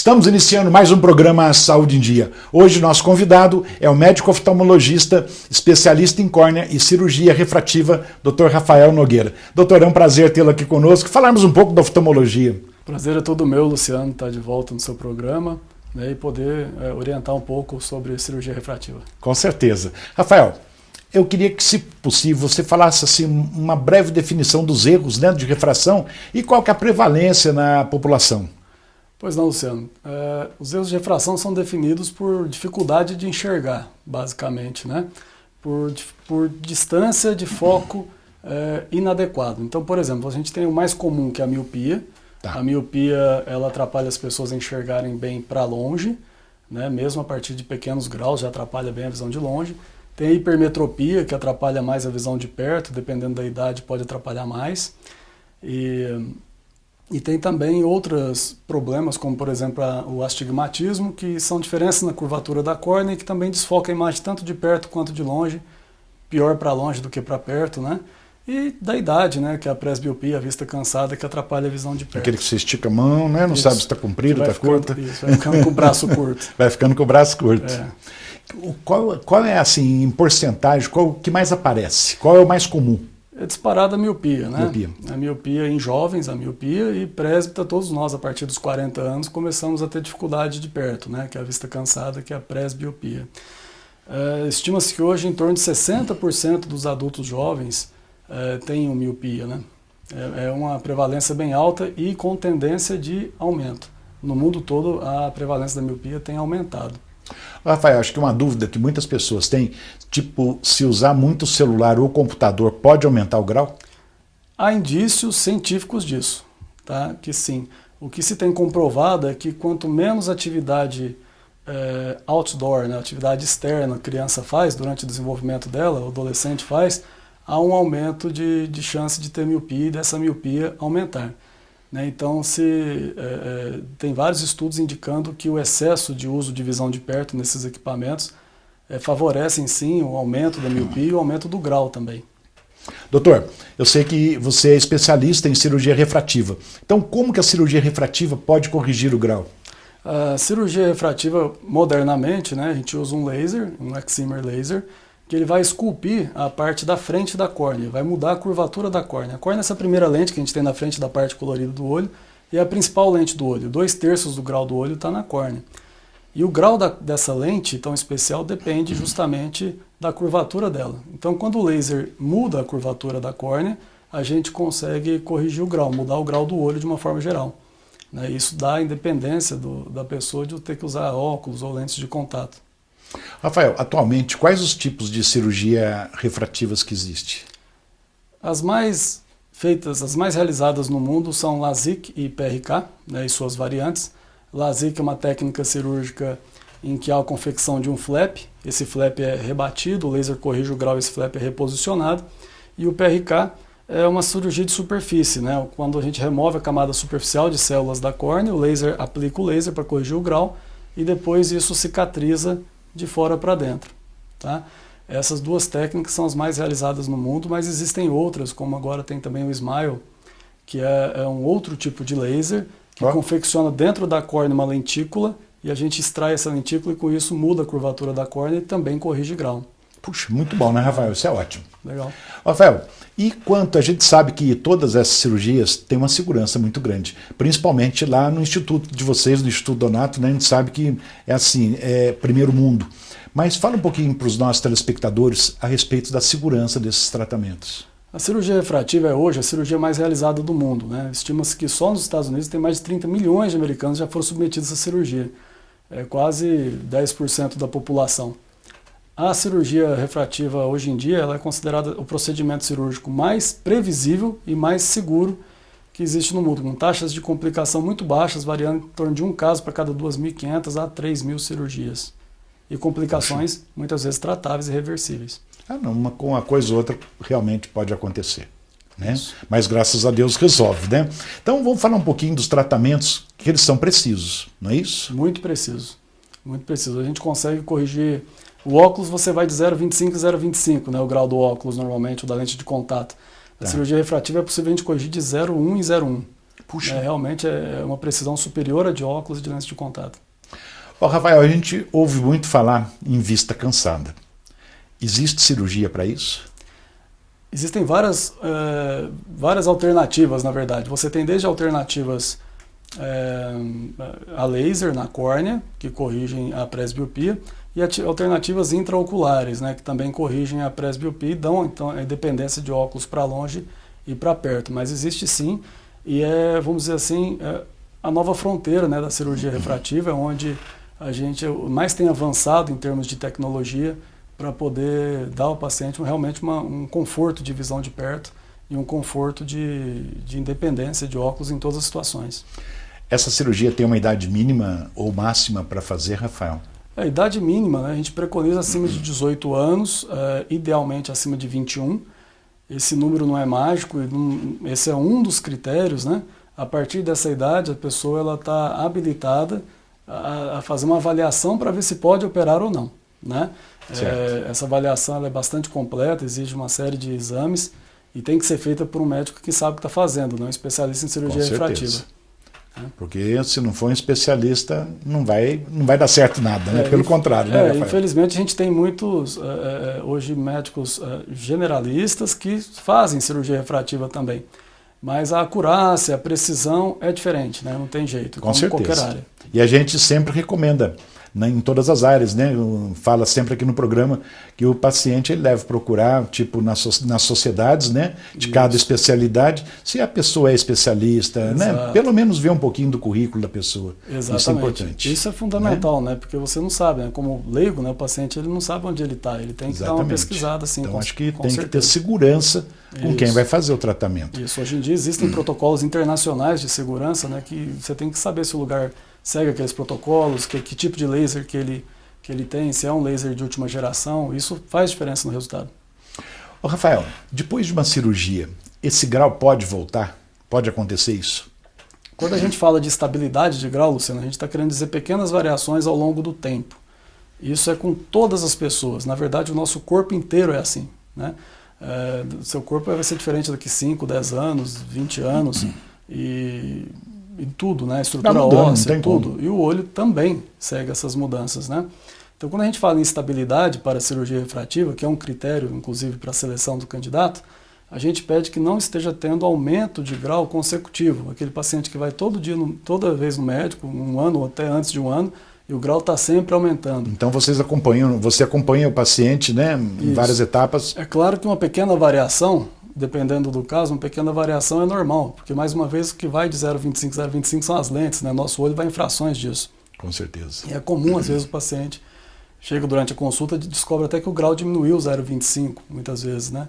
Estamos iniciando mais um programa Saúde em Dia. Hoje nosso convidado é o médico oftalmologista, especialista em córnea e cirurgia refrativa, Dr. Rafael Nogueira. Doutor, é um prazer tê-lo aqui conosco. Falarmos um pouco da oftalmologia. Prazer é todo meu, Luciano, estar de volta no seu programa, né, e poder orientar um pouco sobre cirurgia refrativa. Com certeza. Rafael, eu queria que, se possível, você falasse assim, uma breve definição dos erros, né, de refração e qual que é a prevalência na população. Pois não, Luciano. Os erros de refração são definidos por dificuldade de enxergar, basicamente, né? Por distância de foco inadequado. Então, por exemplo, a gente tem o mais comum, que é a miopia. Tá. A miopia, ela atrapalha as pessoas a enxergarem bem para longe, né? Mesmo a partir de pequenos graus já atrapalha bem a visão de longe. Tem a hipermetropia, que atrapalha mais a visão de perto, dependendo da idade pode atrapalhar mais. E tem também outros problemas, como por exemplo o astigmatismo, que são diferenças na curvatura da córnea e que também desfoca a imagem tanto de perto quanto de longe, pior para longe do que para perto, né? E da idade, né, que é a presbiopia, a vista cansada, que atrapalha a visão de perto. Aquele que você estica a mão, né, não isso, sabe se está comprido, está curta. Isso, vai ficando com o braço curto. Vai ficando com o braço curto. É. Qual é, assim, em porcentagem, qual que mais aparece? Qual é o mais comum? É disparada a miopia, né? Miopia. A miopia em jovens, a miopia, e presbita, todos nós, a partir dos 40 anos, começamos a ter dificuldade de perto, né? Que é a vista cansada, que é a presbiopia. Estima-se que hoje em torno de 60% dos adultos jovens tenham miopia, né? É uma prevalência bem alta e com tendência de aumento. No mundo todo, a prevalência da miopia tem aumentado. Rafael, acho que uma dúvida que muitas pessoas têm, tipo, se usar muito o celular ou o computador pode aumentar o grau? Há indícios científicos disso, tá? Que sim. O que se tem comprovado é que quanto menos atividade outdoor, né, atividade externa a criança faz durante o desenvolvimento dela, o adolescente faz, há um aumento de chance de ter miopia e dessa miopia aumentar. Então, tem vários estudos indicando que o excesso de uso de visão de perto nesses equipamentos favorecem sim o aumento da miopia e o aumento do grau também. Doutor, eu sei que você é especialista em cirurgia refrativa. Então, como que a cirurgia refrativa pode corrigir o grau? A cirurgia refrativa, modernamente, né, a gente usa um laser, um excimer laser, que ele vai esculpir a parte da frente da córnea, vai mudar a curvatura da córnea. A córnea é essa primeira lente que a gente tem na frente da parte colorida do olho e é a principal lente do olho. 2/3 do grau do olho está na córnea. E o grau dessa lente tão especial depende justamente da curvatura dela. Então, quando o laser muda a curvatura da córnea, a gente consegue corrigir o grau, mudar o grau do olho de uma forma geral. Isso dá a independência da pessoa de ter que usar óculos ou lentes de contato. Rafael, atualmente, quais os tipos de cirurgia refrativas que existem? As mais feitas, as mais realizadas no mundo são LASIK e PRK, né, e suas variantes. LASIK é uma técnica cirúrgica em que há a confecção de um flap, esse flap é rebatido, o laser corrige o grau e esse flap é reposicionado. E o PRK é uma cirurgia de superfície, né, quando a gente remove a camada superficial de células da córnea, o laser aplica o laser para corrigir o grau e depois isso cicatriza de fora para dentro. Tá? Essas duas técnicas são as mais realizadas no mundo, mas existem outras, como agora tem também o SMILE, que é um outro tipo de laser, que confecciona dentro da córnea uma lentícula, e a gente extrai essa lentícula e com isso muda a curvatura da córnea e também corrige grau. Puxa, muito bom, né, Rafael? Isso é ótimo. Legal. Rafael, e quanto a gente sabe que todas essas cirurgias têm uma segurança muito grande, principalmente lá no instituto de vocês, no Instituto Donato, né, a gente sabe que é assim, é primeiro mundo. Mas fala um pouquinho para os nossos telespectadores a respeito da segurança desses tratamentos. A cirurgia refrativa é hoje a cirurgia mais realizada do mundo, né? Estima-se que só nos Estados Unidos tem mais de 30 milhões de americanos que já foram submetidos a essa cirurgia. É quase 10% da população. A cirurgia refrativa hoje em dia ela é considerada o procedimento cirúrgico mais previsível e mais seguro que existe no mundo, com taxas de complicação muito baixas, variando em torno de um caso para cada 2.500 a 3.000 cirurgias. E complicações muitas vezes tratáveis e reversíveis. Não, com uma coisa ou outra realmente pode acontecer, né? Mas graças a Deus resolve, né? Então vamos falar um pouquinho dos tratamentos que eles são precisos, não é isso? Muito preciso, muito preciso. A gente consegue corrigir. O óculos você vai de 0,25 a 0,25, né, o grau do óculos normalmente, ou da lente de contato. A cirurgia refrativa é possível a gente corrigir de 0,1 e 0,1. Puxa. Realmente é uma precisão superior à de óculos e de lente de contato. Rafael, a gente ouve muito falar em vista cansada. Existe cirurgia para isso? Existem várias alternativas, na verdade. Você tem desde alternativas a laser na córnea, que corrigem a presbiopia, e alternativas intraoculares, né, que também corrigem a presbiopia e dão então, a independência de óculos para longe e para perto. Mas existe sim, e vamos dizer assim, a nova fronteira, né, da cirurgia refrativa, onde a gente mais tem avançado em termos de tecnologia para poder dar ao paciente realmente um conforto de visão de perto e um conforto de independência de óculos em todas as situações. Essa cirurgia tem uma idade mínima ou máxima para fazer, Rafael? A idade mínima, né, a gente preconiza acima de 18 anos, idealmente acima de 21. Esse número não é mágico, esse é um dos critérios, né? A partir dessa idade, a pessoa está habilitada a fazer uma avaliação para ver se pode operar ou não, né? Essa avaliação ela é bastante completa, exige uma série de exames e tem que ser feita por um médico que sabe o que está fazendo, não um especialista em cirurgia refrativa. Porque se não for um especialista, não vai dar certo nada, né? Pelo contrário, né, Rafael? Infelizmente a gente tem muitos, hoje, médicos generalistas que fazem cirurgia refrativa também. Mas a acurácia, a precisão é diferente, né? Não tem jeito, com certeza. Qualquer área. E a gente sempre recomenda, né, em todas as áreas, né? Fala sempre aqui no programa que o paciente ele deve procurar, tipo, nas sociedades, né, de cada especialidade, se a pessoa é especialista, né, pelo menos ver um pouquinho do currículo da pessoa. Exatamente. Isso é importante. Isso é fundamental, né? Porque você não sabe, né? Como leigo, né, o paciente ele não sabe onde ele está, ele tem que dar uma pesquisada, assim. Então acho que tem que ter segurança com quem vai fazer o tratamento. Isso. Hoje em dia existem protocolos internacionais de segurança, né, que você tem que saber se o lugar segue aqueles protocolos, que tipo de laser que ele tem, se é um laser de última geração, isso faz diferença no resultado. Ô Rafael, depois de uma cirurgia, esse grau pode voltar? Pode acontecer isso? Quando a gente fala de estabilidade de grau, Luciano, a gente está querendo dizer pequenas variações ao longo do tempo. Isso é com todas as pessoas. Na verdade, o nosso corpo inteiro é assim, né? Seu corpo vai ser diferente daqui 5, 10 anos, 20 anos, e tudo, né? A estrutura óssea, tudo. E o olho também segue essas mudanças, né? Então, quando a gente fala em estabilidade para a cirurgia refrativa, que é um critério, inclusive, para a seleção do candidato, a gente pede que não esteja tendo aumento de grau consecutivo. Aquele paciente que vai todo dia, toda vez no médico, um ano ou até antes de um ano, e o grau está sempre aumentando. Então você acompanha o paciente, né, em várias etapas? É claro que uma pequena variação, dependendo do caso, uma pequena variação é normal, porque mais uma vez o que vai de 0,25 a 0,25 são as lentes, né? Nosso olho vai em frações disso. Com certeza. E é comum, às vezes, o paciente chega durante a consulta e descobre até que o grau diminuiu 0,25, muitas vezes, né?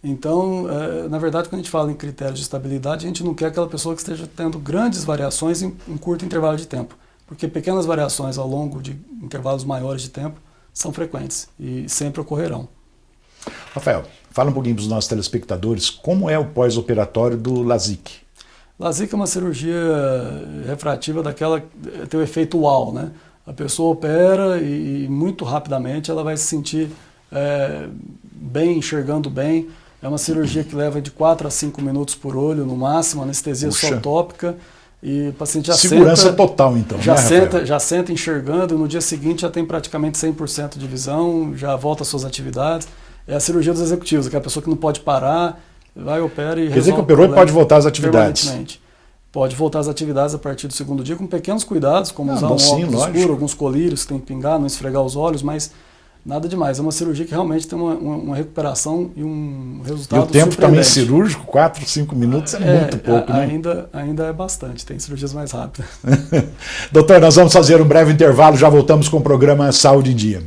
Então, na verdade, quando a gente fala em critérios de estabilidade, a gente não quer aquela pessoa que esteja tendo grandes variações em um curto intervalo de tempo, porque pequenas variações ao longo de intervalos maiores de tempo são frequentes e sempre ocorrerão. Rafael, fala um pouquinho para os nossos telespectadores, como é o pós-operatório do LASIK? LASIK é uma cirurgia refrativa daquela, tem o efeito uau, né? A pessoa opera e muito rapidamente ela vai se sentir bem, enxergando bem. É uma cirurgia que leva de 4 a 5 minutos por olho, no máximo, anestesia só tópica. E o paciente já segurança total, então. Já senta enxergando e no dia seguinte já tem praticamente 100% de visão, já volta às suas atividades. É a cirurgia dos executivos, aquela pessoa que não pode parar, vai, opera e resolve. Quer dizer que operou e pode voltar às atividades? Pode voltar às atividades a partir do segundo dia, com pequenos cuidados, como usar um óculos escuro, alguns colírios que tem que pingar, não esfregar os olhos, mas nada demais. É uma cirurgia que realmente tem uma recuperação e um resultado surpreendente. E o tempo também cirúrgico, 4, 5 minutos, é muito pouco, né? Ainda é bastante, tem cirurgias mais rápidas. Doutor, nós vamos fazer um breve intervalo, já voltamos com o programa Saúde em Dia.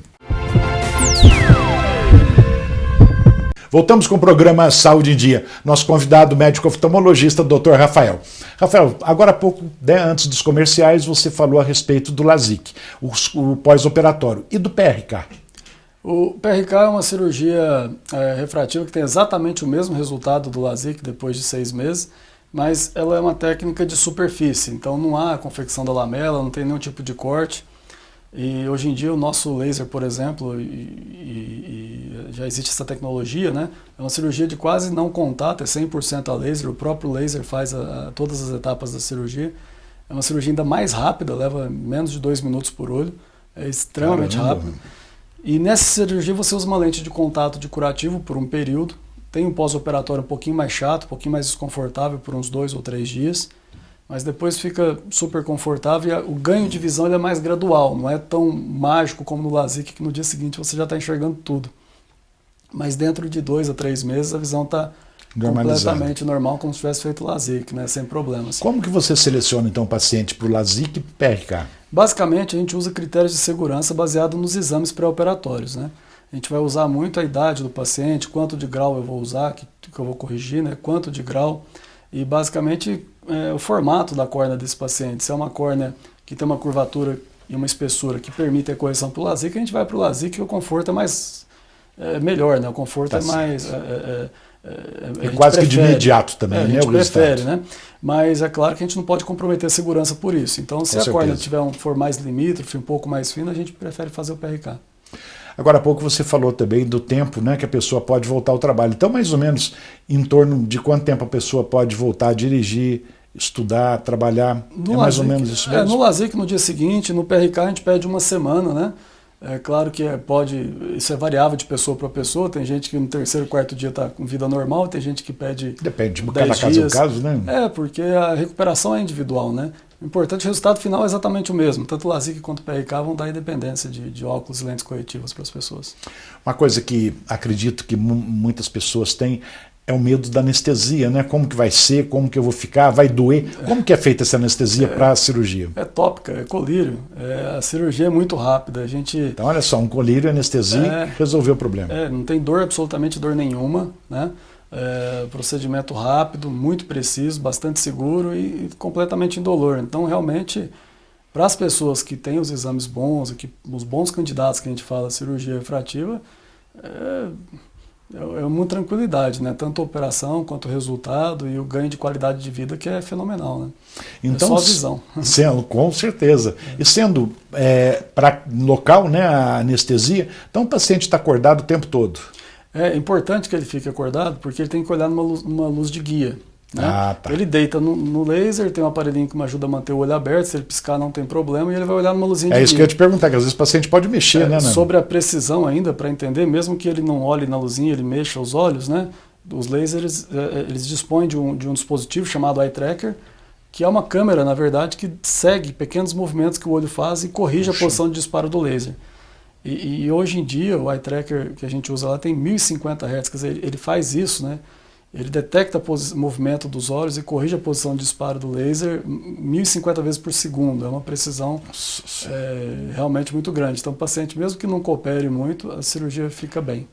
Voltamos com o programa Saúde em Dia. Nosso convidado, médico oftalmologista, Dr. Rafael. Rafael, agora há pouco, antes dos comerciais, você falou a respeito do LASIK, o pós-operatório, e do PRK. O PRK é uma cirurgia refrativa que tem exatamente o mesmo resultado do LASIK depois de 6 meses, mas ela é uma técnica de superfície, então não há confecção da lamela, não tem nenhum tipo de corte. E hoje em dia o nosso laser, por exemplo, já existe essa tecnologia, né? É uma cirurgia de quase não contato, é 100% a laser, o próprio laser faz todas as etapas da cirurgia. É uma cirurgia ainda mais rápida, leva menos de 2 minutos por olho, é extremamente rápido. E nessa cirurgia você usa uma lente de contato de curativo por um período, tem um pós-operatório um pouquinho mais chato, um pouquinho mais desconfortável por uns 2 ou 3 dias, mas depois fica super confortável e o ganho de visão ele é mais gradual, não é tão mágico como no LASIK, que no dia seguinte você já está enxergando tudo. Mas dentro de 2 a 3 meses a visão está completamente normal, como se tivesse feito LASIK, né, sem problemas. Como que você seleciona então o paciente para o LASIK e PRK? Basicamente a gente usa critérios de segurança baseado nos exames pré-operatórios, né? A gente vai usar muito a idade do paciente, quanto de grau eu vou usar, que eu vou corrigir, né, quanto de grau. E basicamente o formato da córnea desse paciente. Se é uma córnea que tem uma curvatura e uma espessura que permite a correção para o LASIK, a gente vai para o LASIK e o conforto é melhor, né? O conforto é mais... É quase que de imediato também, né? A gente prefere, né? Mas é claro que a gente não pode comprometer a segurança por isso. Então, se a córnea for mais limítrofe, um pouco mais fina, a gente prefere fazer o PRK. Agora há pouco você falou também do tempo, né, que a pessoa pode voltar ao trabalho. Então, mais ou menos, em torno de quanto tempo a pessoa pode voltar a dirigir, estudar, trabalhar? No mais LASIK, ou menos isso mesmo? No LASIK, no dia seguinte, no PRK a gente pede 1 semana, né? É claro que isso é variável de pessoa para pessoa, tem gente que no 3º, 4º dia está com vida normal, tem gente que pede Depende, de 10 cada caso dias. é um caso, né? Porque a recuperação é individual, né? O importante, o resultado final é exatamente o mesmo. Tanto o LASIK quanto o PRK vão dar independência de óculos e lentes corretivas para as pessoas. Uma coisa que acredito que muitas pessoas têm é o medo da anestesia, né? Como que vai ser, como que eu vou ficar, vai doer? Como que é feita essa anestesia para a cirurgia? É tópica, é colírio. A cirurgia é muito rápida. Então, olha só, um colírio, anestesia, resolveu o problema. Não tem dor, absolutamente dor nenhuma, né? Procedimento rápido, muito preciso, bastante seguro e completamente indolor. Então, realmente, para as pessoas que têm os exames bons, os bons candidatos que a gente fala cirurgia refrativa, é uma tranquilidade, né? Tanto a operação quanto o resultado e o ganho de qualidade de vida, que é fenomenal, né? Então, só a visão. Com certeza. E sendo para local, né, a anestesia, então o paciente está acordado o tempo todo. É importante que ele fique acordado porque ele tem que olhar numa luz de guia. Né? Tá. Ele deita no laser, tem um aparelhinho que me ajuda a manter o olho aberto, se ele piscar não tem problema, e ele vai olhar numa luzinha de guia. É isso que eu ia te perguntar, que às vezes o paciente pode mexer, né? Sobre a precisão ainda, para entender, mesmo que ele não olhe na luzinha, ele mexa os olhos, né? Os lasers, eles dispõem de um dispositivo chamado Eye Tracker, que é uma câmera, na verdade, que segue pequenos movimentos que o olho faz e corrige a posição de disparo do laser. E hoje em dia, o Eye Tracker que a gente usa lá tem 1050 Hz, quer dizer, ele faz isso, né? Ele detecta o movimento dos olhos e corrige a posição de disparo do laser 1050 vezes por segundo. É uma precisão realmente muito grande. Então, o paciente, mesmo que não coopere muito, a cirurgia fica bem.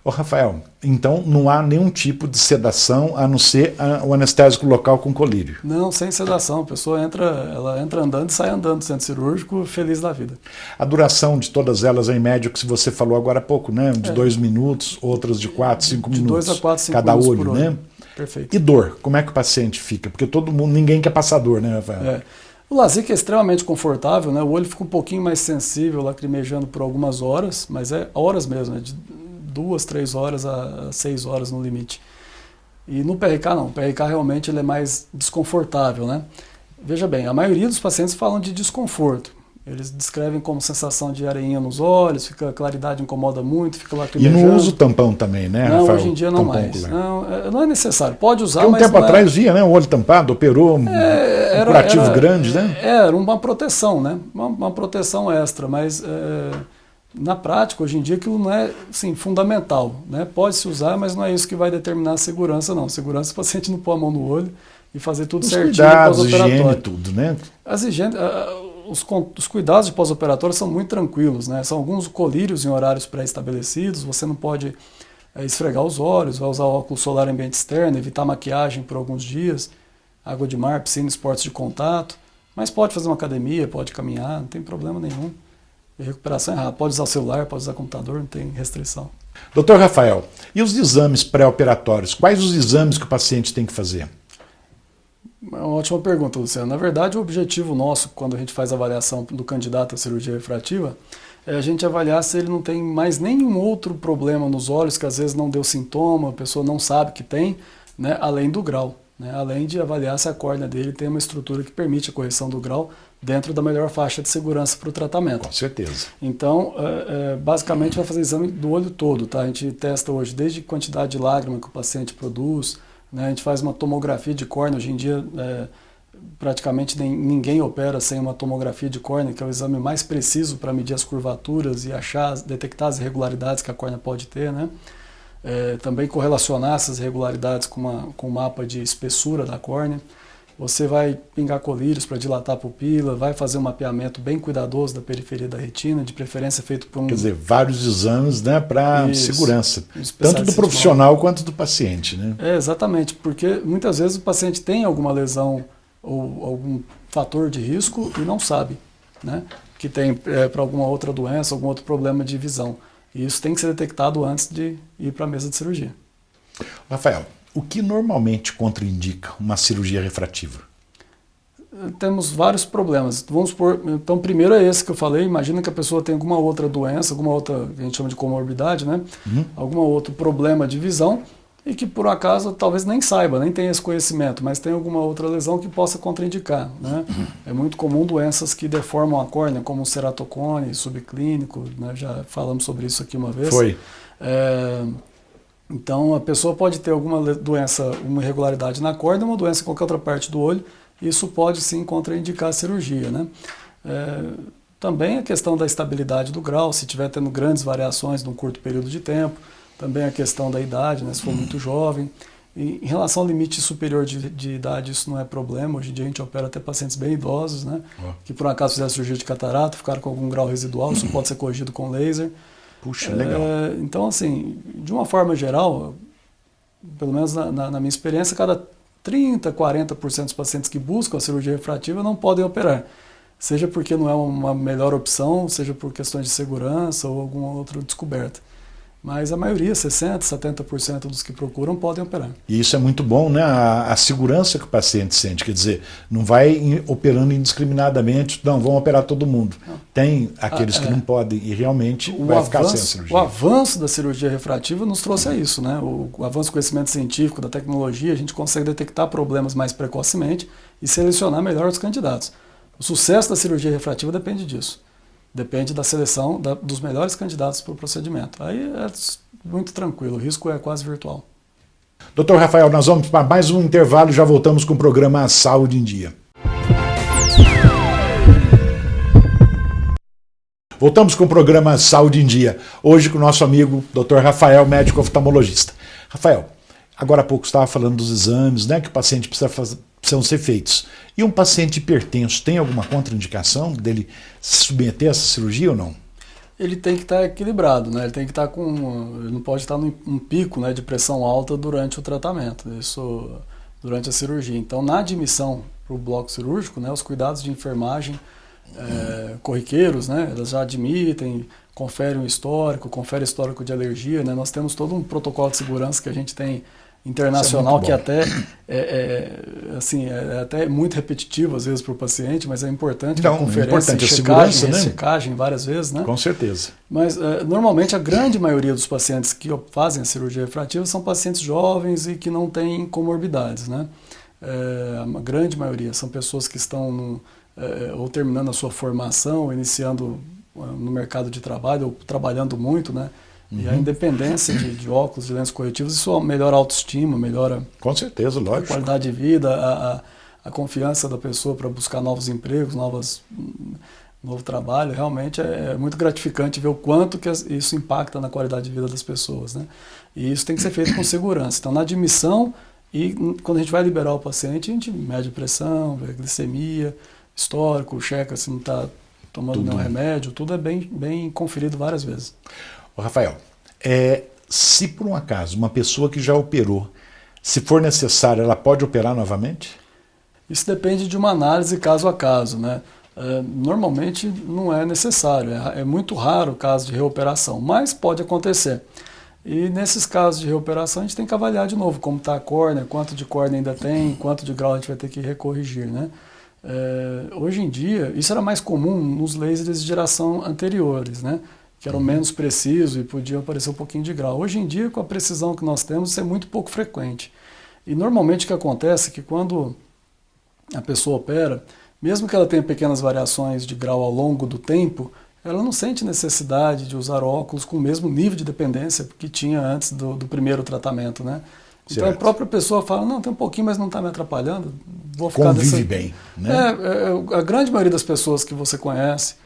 Ô Rafael, então não há nenhum tipo de sedação a não ser o anestésico local com colírio? Não, sem sedação. A pessoa ela entra andando e sai andando do centro cirúrgico, feliz da vida. A duração de todas elas, em média, que você falou agora há pouco, né? De 2 minutos, outras de 4, 5 minutos. De 2 a 4, 5 cada minutos olho, por olho, né? Perfeito. E dor? Como é que o paciente fica? Porque ninguém quer passar dor, né, Rafael? O LASIK é extremamente confortável, né? O olho fica um pouquinho mais sensível, lacrimejando por algumas horas, mas é horas mesmo, de 2, 3 horas a 6 horas no limite. E no PRK não, o PRK realmente ele é mais desconfortável, né? Veja bem, a maioria dos pacientes falam de desconforto. Eles descrevem como sensação de areinha nos olhos, a claridade incomoda muito, fica lacrimejando. E não usa o tampão também, né, não, Rafael? Hoje em dia não mais. Não é necessário. Pode usar, porque mas tempo atrás via, né, o olho tampado, operou um curativo grande, né? Era uma proteção, né? Uma proteção extra, mas na prática, hoje em dia, aquilo não é assim, fundamental, né? Pode-se usar, mas não é isso que vai determinar a segurança, não. Segurança, o paciente não pôr a mão no olho e fazer tudo certinho. Cuidados, higiene, tudo, né? Os cuidados de pós-operatório são muito tranquilos, né? São alguns colírios em horários pré-estabelecidos, você não pode esfregar os olhos, vai usar óculos solar em ambiente externo, evitar maquiagem por alguns dias, água de mar, piscina, esportes de contato, mas pode fazer uma academia, pode caminhar, não tem problema nenhum. E recuperação é rápida. Pode usar o celular, pode usar o computador, não tem restrição. Doutor Rafael, e os exames pré-operatórios? Quais os exames que o paciente tem que fazer? É uma ótima pergunta, Luciano. Na verdade, o objetivo nosso, quando a gente faz a avaliação do candidato à cirurgia refrativa, é a gente avaliar se ele não tem mais nenhum outro problema nos olhos, que às vezes não deu sintoma, a pessoa não sabe que tem, né, além do grau. Né, além de avaliar se a córnea dele tem uma estrutura que permite a correção do grau dentro da melhor faixa de segurança para o tratamento. Com certeza. Então, basicamente vai fazer exame do olho todo, tá? A gente testa hoje desde quantidade de lágrima que o paciente produz, né? A gente faz uma tomografia de córnea. Hoje em dia, praticamente ninguém opera sem uma tomografia de córnea, que é o exame mais preciso para medir as curvaturas e detectar as irregularidades que a córnea pode ter, né? Também correlacionar essas irregularidades com um mapa de espessura da córnea. Você vai pingar colírios para dilatar a pupila, vai fazer um mapeamento bem cuidadoso da periferia da retina, de preferência feito por um... Quer dizer, vários exames, né, para segurança, tanto do profissional quanto do paciente. Né? Exatamente, porque muitas vezes o paciente tem alguma lesão ou algum fator de risco e não sabe, né, que tem para alguma outra doença, algum outro problema de visão. E isso tem que ser detectado antes de ir para a mesa de cirurgia. Rafael, o que normalmente contraindica uma cirurgia refrativa? Temos vários problemas. Vamos supor, então, primeiro é esse que eu falei. Imagina que a pessoa tem alguma outra doença, alguma outra, que a gente chama de comorbidade, né? Algum outro problema de visão e que, por acaso, talvez nem saiba, nem tenha esse conhecimento, mas tem alguma outra lesão que possa contraindicar, né? É muito comum doenças que deformam a córnea, como o ceratocone, subclínico, né? Já falamos sobre isso aqui uma vez. Foi. Então, a pessoa pode ter alguma doença, uma irregularidade na córnea, uma doença em qualquer outra parte do olho, e isso pode sim contraindicar a cirurgia, né? Também a questão da estabilidade do grau, se estiver tendo grandes variações num curto período de tempo, também a questão da idade, né, se for muito jovem. E, em relação ao limite superior de idade, isso não é problema. Hoje em dia a gente opera até pacientes bem idosos, né, que por um acaso fizeram cirurgia de catarata, ficaram com algum grau residual, isso pode ser corrigido com laser. Puxa, legal. Então, assim, de uma forma geral, pelo menos na minha experiência, cada 30%, 40% dos pacientes que buscam a cirurgia refrativa não podem operar. Seja porque não é uma melhor opção, seja por questões de segurança ou alguma outra descoberta. Mas a maioria, 60%, 70% dos que procuram podem operar. E isso é muito bom, né? A segurança que o paciente sente, quer dizer, não vai operando indiscriminadamente, não, vão operar todo mundo. Não. Tem aqueles que não podem e realmente vai ficar sem a cirurgia. O avanço da cirurgia refrativa nos trouxe a isso, né? O avanço do conhecimento científico, da tecnologia, a gente consegue detectar problemas mais precocemente e selecionar melhor os candidatos. O sucesso da cirurgia refrativa depende disso. Depende da seleção dos melhores candidatos para o procedimento. Aí é muito tranquilo, o risco é quase virtual. Dr. Rafael, nós vamos para mais um intervalo e já voltamos com o programa Saúde em Dia. Voltamos com o programa Saúde em Dia, hoje com o nosso amigo Dr. Rafael, médico oftalmologista. Rafael, agora há pouco você estava falando dos exames, né, que o paciente precisam ser feitos. E um paciente hipertenso tem alguma contraindicação dele se submeter a essa cirurgia ou não? Ele tem que estar equilibrado, né? Ele tem que estar ele não pode estar num pico, né, de pressão alta durante o tratamento, isso durante a cirurgia. Então, na admissão para o bloco cirúrgico, né, os cuidados de enfermagem corriqueiros, né, elas já admitem, conferem o histórico, de alergia, né? Nós temos todo um protocolo de segurança que a gente tem internacional, que até é até muito repetitivo às vezes para o paciente, mas é importante. Não, conferência, é segurança, né? Checagem várias vezes, né? Com certeza. Mas normalmente a grande maioria dos pacientes que fazem a cirurgia refrativa são pacientes jovens e que não têm comorbidades, né? A grande maioria são pessoas que estão ou terminando a sua formação, iniciando no mercado de trabalho, ou trabalhando muito, né? E a independência de óculos, de lentes corretivos, isso melhora a autoestima, melhora com certeza, lógico, a qualidade de vida, a confiança da pessoa para buscar novos empregos, novo trabalho. Realmente é muito gratificante ver o quanto que isso impacta na qualidade de vida das pessoas, né? E isso tem que ser feito com segurança. Então, na admissão e quando a gente vai liberar o paciente, a gente mede pressão, vê glicemia, histórico, checa se não está tomando nenhum remédio, tudo é bem conferido várias vezes. Rafael, se por um acaso uma pessoa que já operou, se for necessário, ela pode operar novamente? Isso depende de uma análise caso a caso, né? Normalmente não é necessário, é muito raro o caso de reoperação, mas pode acontecer. E nesses casos de reoperação, a gente tem que avaliar de novo como está a córnea, quanto de córnea ainda tem, quanto de grau a gente vai ter que recorrigir, né? Hoje em dia, isso era mais comum nos lasers de geração anteriores, né? Que eram menos precisos e podiam aparecer um pouquinho de grau. Hoje em dia, com a precisão que nós temos, isso é muito pouco frequente. E normalmente o que acontece é que quando a pessoa opera, mesmo que ela tenha pequenas variações de grau ao longo do tempo, ela não sente necessidade de usar óculos com o mesmo nível de dependência que tinha antes do primeiro tratamento, né? Então certo. A própria pessoa fala, não, tem um pouquinho, mas não está me atrapalhando, vou ficar Convive bem, né? A grande maioria das pessoas que você conhece,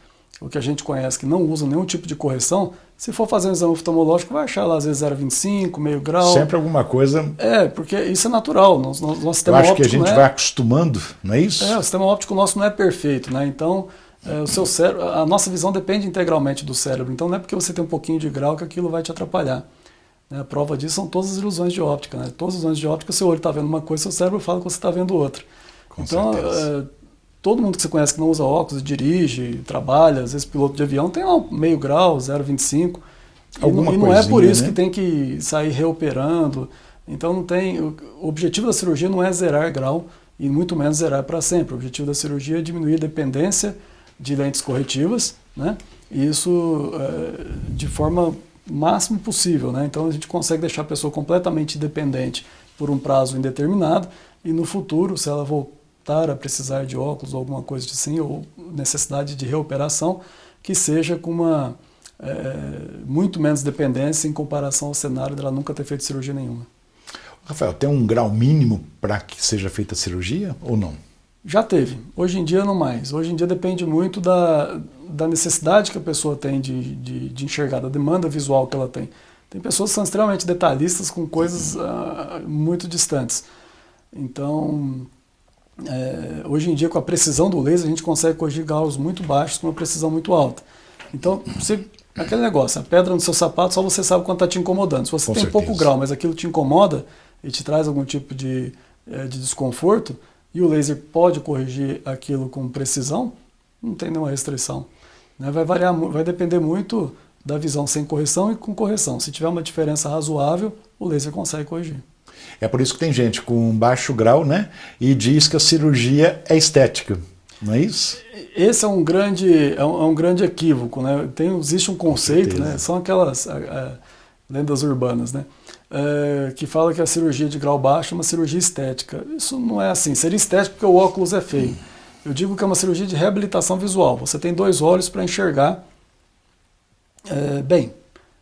ou que a gente conhece, que não usam nenhum tipo de correção, se for fazer um exame oftalmológico, vai achar lá às vezes 0,25, meio grau. Sempre alguma coisa... Porque isso é natural. Nosso sistema Eu acho óptico que a gente vai acostumando, não é isso? O sistema óptico nosso não é perfeito, né? Então, o seu cérebro, a nossa visão depende integralmente do cérebro. Então, não é porque você tem um pouquinho de grau que aquilo vai te atrapalhar. A prova disso são todas as ilusões de óptica, né? Todas as ilusões de óptica, seu olho está vendo uma coisa, seu cérebro fala que você está vendo outra. Com então, certeza. Todo mundo que você conhece que não usa óculos, dirige, trabalha, às vezes piloto de avião, tem lá meio grau, 0,25. E não é por isso, né, que tem que sair reoperando. Então não tem. O objetivo da cirurgia não é zerar grau e muito menos zerar para sempre. O objetivo da cirurgia é diminuir a dependência de lentes corretivas, né? E isso de forma máxima possível, né? Então a gente consegue deixar a pessoa completamente independente por um prazo indeterminado e no futuro, se ela voltar a precisar de óculos ou alguma coisa assim, ou necessidade de reoperação, que seja com uma muito menos dependência em comparação ao cenário dela nunca ter feito cirurgia nenhuma. Rafael, tem um grau mínimo para que seja feita a cirurgia ou não? Já teve. Hoje em dia não mais. Hoje em dia depende muito da necessidade que a pessoa tem de enxergar, da demanda visual que ela tem. Tem pessoas que são extremamente detalhistas com coisas muito distantes. Então, hoje em dia, com a precisão do laser, a gente consegue corrigir graus muito baixos com uma precisão muito alta. Então, aquele negócio, a pedra no seu sapato, só você sabe quanto está te incomodando. Se você tem pouco grau, mas aquilo te incomoda e te traz algum tipo de desconforto, e o laser pode corrigir aquilo com precisão, não tem nenhuma restrição. Né? Vai variar, vai depender muito da visão sem correção e com correção. Se tiver uma diferença razoável, o laser consegue corrigir. É por isso que tem gente com baixo grau, né, e diz que a cirurgia é estética, não é isso? Esse é um grande equívoco, né? Existe um conceito, né? São aquelas lendas urbanas, né? Que fala que a cirurgia de grau baixo é uma cirurgia estética. Isso não é assim. Seria estético porque o óculos é feio. Eu digo que é uma cirurgia de reabilitação visual. Você tem dois olhos para enxergar bem.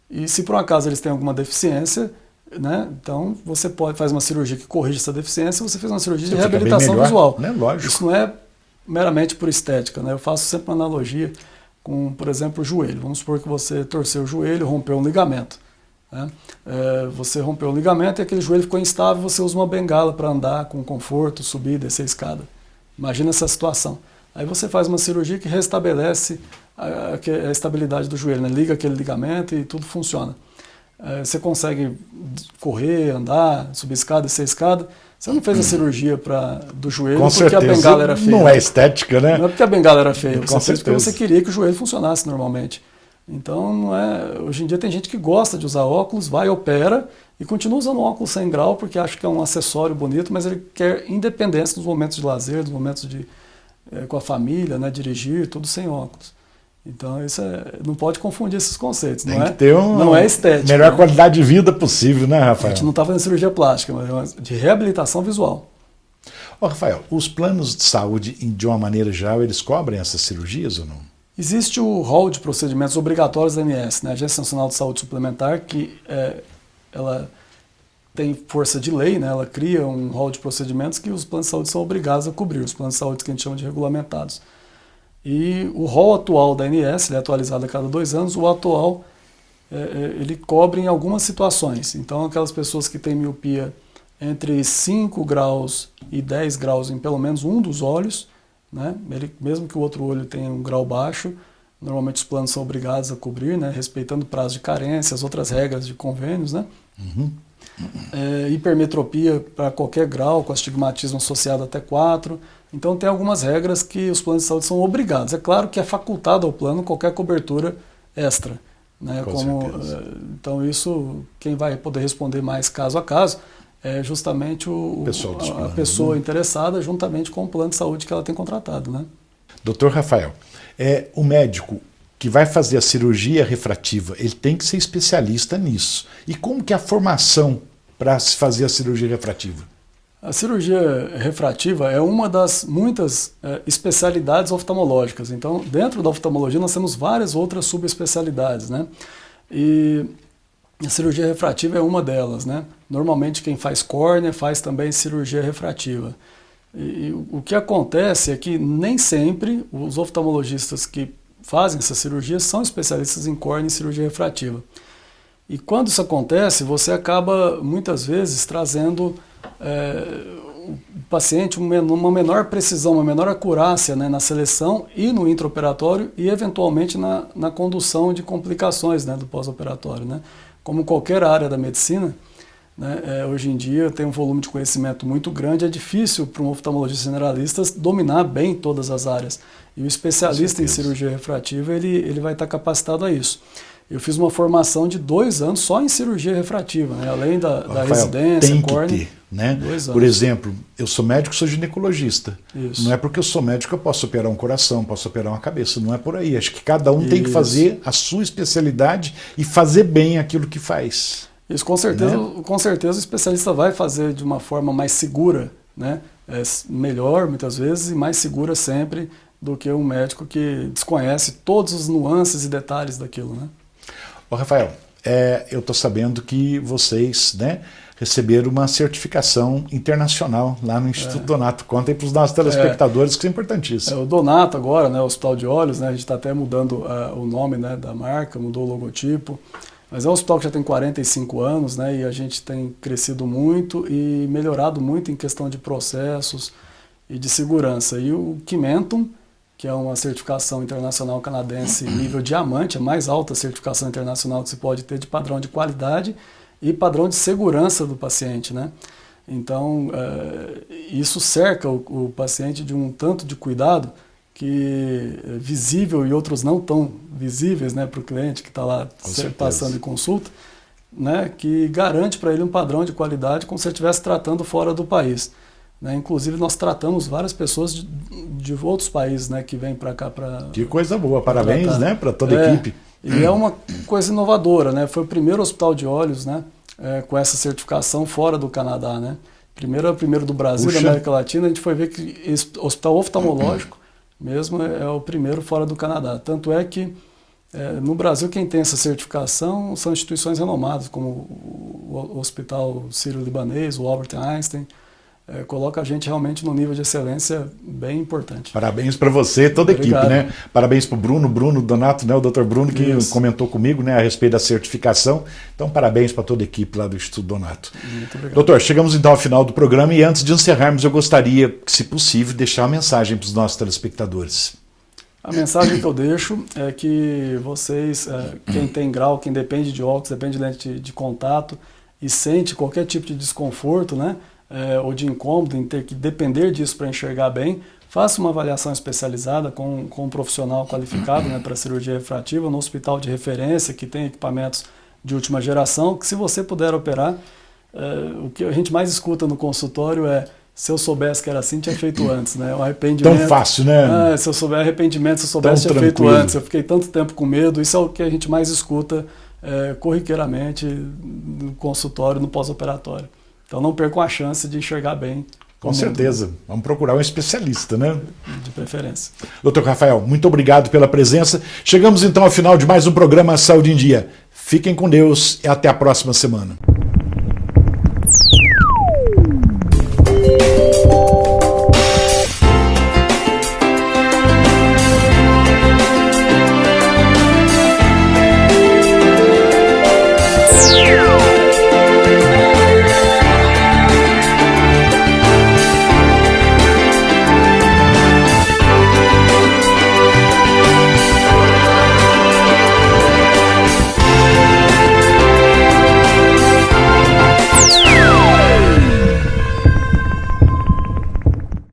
E se por um acaso eles têm alguma deficiência, né, então você faz uma cirurgia que corrige essa deficiência, você fez uma cirurgia de reabilitação visual. Né? Lógico. Isso não é meramente por estética, né? Eu faço sempre uma analogia com, por exemplo, o joelho. Vamos supor que você torceu o joelho, rompeu um ligamento. Né? Você rompeu o ligamento e aquele joelho ficou instável, você usa uma bengala para andar com conforto, subir, descer a escada. Imagina essa situação. Aí você faz uma cirurgia que restabelece a estabilidade do joelho, né? Liga aquele ligamento e tudo funciona. Você consegue correr, andar, subir escada, descer escada. Você não fez a cirurgia do joelho porque a bengala era feia. Não é estética, né? Não é porque a bengala era feia, você fez porque você queria que o joelho funcionasse normalmente. Então, não é. Hoje em dia tem gente que gosta de usar óculos, vai, opera e continua usando óculos sem grau porque acha que é um acessório bonito, mas ele quer independência nos momentos de lazer, nos momentos com a família, né, dirigir, tudo sem óculos. Então, isso não pode confundir esses conceitos. Tem que ter não é estética. Melhor qualidade de vida possível, né, Rafael? A gente não está fazendo cirurgia plástica, mas de reabilitação visual. Rafael, os planos de saúde, de uma maneira geral, eles cobrem essas cirurgias ou não? Existe o rol de procedimentos obrigatórios da ANS, né, Agência Nacional de Saúde Suplementar, que ela tem força de lei, né, ela cria um rol de procedimentos que os planos de saúde são obrigados a cobrir, os planos de saúde que a gente chama de regulamentados. E o rol atual da ANS, ele é atualizado a cada 2 anos, o atual ele cobre em algumas situações. Então, aquelas pessoas que têm miopia entre 5 graus e 10 graus em pelo menos um dos olhos, né? Mesmo que o outro olho tenha um grau baixo, normalmente os planos são obrigados a cobrir, né? Respeitando o prazo de carência, as outras regras de convênios, né? Hipermetropia para qualquer grau, com astigmatismo associado até 4. Então tem algumas regras que os planos de saúde são obrigados. É claro que é facultado ao plano qualquer cobertura extra. né? Com certeza. Então isso, quem vai poder responder mais caso a caso é justamente a pessoa interessada, juntamente com o plano de saúde que ela tem contratado, né? Doutor Rafael, o médico que vai fazer a cirurgia refrativa, ele tem que ser especialista nisso. E como que é a formação para se fazer a cirurgia refrativa? A cirurgia refrativa é uma das muitas especialidades oftalmológicas. Então, dentro da oftalmologia, nós temos várias outras subespecialidades, né? E a cirurgia refrativa é uma delas, né? Normalmente, quem faz córnea faz também cirurgia refrativa. E o que acontece é que nem sempre os oftalmologistas que fazem essa cirurgia são especialistas em córnea e cirurgia refrativa. E quando isso acontece, você acaba, muitas vezes, trazendo o paciente uma menor precisão, uma menor acurácia, né, na seleção e no intraoperatório e, eventualmente, na condução de complicações, né, do pós-operatório, né? Como qualquer área da medicina, né, hoje em dia tem um volume de conhecimento muito grande, é difícil para um oftalmologista generalista dominar bem todas as áreas. E o especialista em cirurgia refrativa, ele vai estar capacitado a isso. Eu fiz uma formação de 2 anos só em cirurgia refrativa, né? Além da Rafael, residência, tem córnea. que ter, né? 2 anos. Por exemplo, eu sou médico, sou ginecologista. Isso. Não é porque eu sou médico que eu posso operar um coração, posso operar uma cabeça. Não é por aí. Acho que cada um tem que fazer a sua especialidade e fazer bem aquilo que faz. Isso, com certeza, né? Com certeza o especialista vai fazer de uma forma mais segura, né? Melhor, muitas vezes, e mais segura sempre do que um médico que desconhece todos os nuances e detalhes daquilo, né? Ô Rafael, eu estou sabendo que vocês, né, receberam uma certificação internacional lá no Instituto Donato. Conta aí para os nossos telespectadores que isso é importantíssimo. O Donato agora, né, o Hospital de Olhos, né, a gente está até mudando o nome, né, da marca, mudou o logotipo, mas é um hospital que já tem 45 anos, né, e a gente tem crescido muito e melhorado muito em questão de processos e de segurança. E o Quimentum, que é uma certificação internacional canadense nível diamante, a mais alta certificação internacional que se pode ter de padrão de qualidade e padrão de segurança do paciente, né? Então, isso cerca o paciente de um tanto de cuidado que é visível e outros não tão visíveis, né, para o cliente que está lá passando em consulta, né, que garante para ele um padrão de qualidade como se ele estivesse tratando fora do país. Né? Inclusive, nós tratamos várias pessoas de outros países, né, que vêm para cá para... Que coisa boa, parabéns, né, para toda a equipe. E é uma coisa inovadora, né? Foi o primeiro hospital de olhos, né, com essa certificação fora do Canadá, né? Primeiro do Brasil, da América Latina, a gente foi ver que esse hospital oftalmológico mesmo é o primeiro fora do Canadá. Tanto é que no Brasil quem tem essa certificação são instituições renomadas, como o Hospital Sírio-Libanês, o Albert Einstein. Coloca a gente realmente num nível de excelência bem importante. Parabéns para você e toda a equipe, né? Parabéns para o Bruno Donato, né? O Dr. Bruno que comentou comigo, né, a respeito da certificação. Então, parabéns para toda a equipe lá do Instituto Donato. Muito obrigado. Doutor, chegamos então ao final do programa e antes de encerrarmos, eu gostaria, se possível, deixar uma mensagem para os nossos telespectadores. A mensagem que eu deixo é que vocês, quem tem grau, quem depende de óculos, depende de lente de contato e sente qualquer tipo de desconforto, né? Ou de incômodo em ter que depender disso para enxergar bem, faça uma avaliação especializada com um profissional qualificado, né, para cirurgia refrativa, no hospital de referência, que tem equipamentos de última geração, que se você puder operar, o que a gente mais escuta no consultório é: se eu soubesse que era assim, tinha feito antes, né? O arrependimento. Tão fácil, né? Se eu souber arrependimento, se eu soubesse, tinha feito antes. Eu fiquei tanto tempo com medo. Isso é o que a gente mais escuta corriqueiramente no consultório, no pós-operatório. Então não percam a chance de enxergar bem. Com certeza. Vamos procurar um especialista, né? De preferência. Dr. Rafael, muito obrigado pela presença. Chegamos então ao final de mais um programa Saúde em Dia. Fiquem com Deus e até a próxima semana.